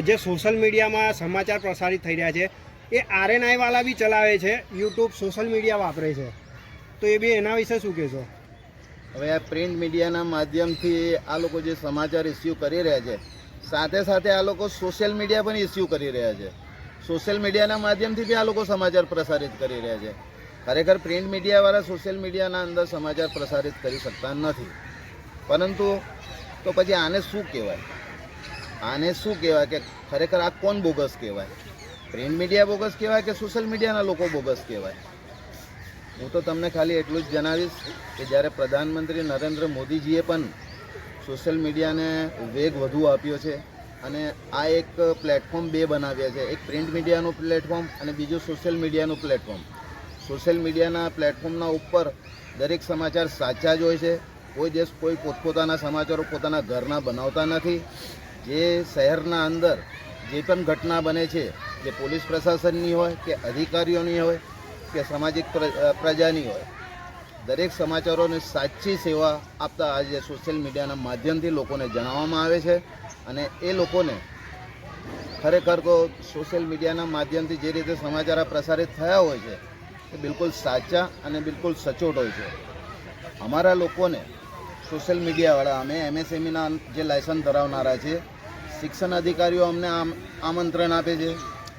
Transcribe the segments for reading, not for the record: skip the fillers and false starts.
જે સોશિયલ મીડિયામાં સમાચાર પ્રસારિત થઈ રહ્યા છે એ RNI વાળા બી ચલાવે છે, યુટ્યુબ સોશિયલ મીડિયા વાપરે છે, તો એ બી એના વિશે શું કહેશો? હવે આ પ્રિન્ટ મીડિયાના માધ્યમથી આ લોકો જે સમાચાર ઇસ્યુ કરી રહ્યા છે, સાથે સાથે આ લોકો સોશિયલ મીડિયા પણ ઇસ્યુ કરી રહ્યા છે. સોશિયલ મીડિયાના માધ્યમથી બી આ લોકો સમાચાર પ્રસારિત કરી રહ્યા છે. ખરેખર પ્રિન્ટ મીડિયાવાળા સોશિયલ મીડિયાના અંદર સમાચાર પ્રસારિત કરી શકતા નથી. પરંતુ તો પછી આને શું કહેવાય? આને શું કહેવાય કે ખરેખર આ કોણ બોગસ કહેવાય? પ્રિન્ટ મીડિયા બોગસ કહેવાય કે સોશિયલ મીડિયાના લોકો બોગસ કહેવાય? હું તો તમને ખાલી એટલું જ જણાવીશ કે જ્યારે પ્રધાનમંત્રી નરેન્દ્ર મોદીજીએ પણ સોશિયલ મીડિયાને વેગ વધુ આપ્યો છે અને આ એક પ્લેટફોર્મ બે બનાવ્યા છે, એક પ્રિન્ટ મીડિયાનું પ્લેટફોર્મ અને બીજું સોશિયલ મીડિયાનું પ્લેટફોર્મ. સોશિયલ મીડિયાના પ્લેટફોર્મના ઉપર દરેક સમાચાર સાચા જ હોય છે. કોઈ દેશ કોઈ પોતપોતાના સમાચારો પોતાના ઘરના બનાવતા નથી. જે શહેરના અંદર જે પણ ઘટના બને છે, જે પોલીસ પ્રશાસનની હોય કે અધિકારીઓની હોય કે સામાજિક પ્રજાની હોય, દરેક સમાચારોને સાચી સેવા આપતા આજે સોશિયલ મીડિયાના માધ્યમથી લોકોને જણાવવામાં આવે છે. અને એ લોકોને ખરેખર તો સોશિયલ મીડિયાના માધ્યમથી જે રીતે સમાચાર પ્રસારિત થયા હોય છે એ બિલકુલ સાચા અને બિલકુલ સચોટ હોય છે. અમારા લોકોને સોશિયલ મીડિયાવાળા, અમે MSMEના જે લાયસન્સ ધરાવનારા છે, શિક્ષણ અધિકારીઓ અમને આમંત્રણ આપે છે,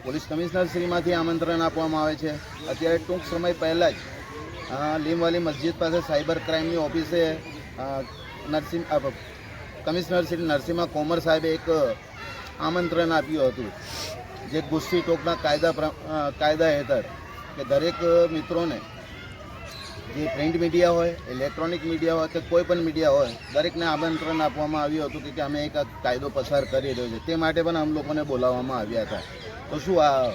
પોલીસ કમિશનરશ્રીમાંથી આમંત્રણ આપવામાં આવે છે. અત્યારે ટૂંક સમય પહેલાં જ લીમવાલી મસ્જિદ પાસે સાયબર ક્રાઇમની ઓફિસે કમિશનર શ્રી નરસિંહા કોમર સાહેબે એક આમંત્રણ આપ્યું હતું, જે ગુસ્સી ટોકના કાયદા હેઠળ કે દરેક મિત્રોને જે પ્રિન્ટ મીડિયા હોય, ઇલેક્ટ્રોનિક મીડિયા હોય કે કોઈ પણ મીડિયા હોય, દરેકને આમંત્રણ આપવામાં આવ્યું હતું કે અમે એક કાયદો પસાર કરી રહ્યો છે. તે માટે પણ અમ લોકોને બોલાવવામાં આવ્યા હતા. તો શું આ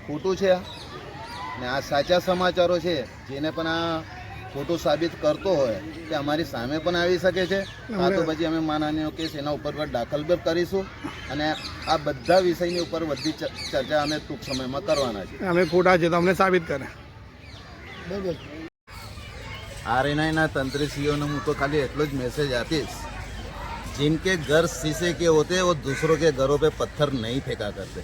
ખોટું છે? ને આ સાચા સમાચારો છે, જેને પણ આ ખોટું સાબિત કરતો હોય તે અમારી સામે પણ આવી શકે છે. આ તો પછી અમે માનહાનિનો કેસ એના ઉપર દાખલ પણ કરીશું અને આ બધા વિષયની ઉપર બધી ચર્ચા અમે ટૂંક સમયમાં કરવાના છે. અમે ખોટા છે તો અમને સાબિત કરે. RNIના તંત્રીશ્રીઓને હું તો ખાલી એટલો જ મેસેજ આપીશ, जिनके घर शीशे के होते हैं वो दूसरों के घरों पे पत्थर नहीं फेंका करते.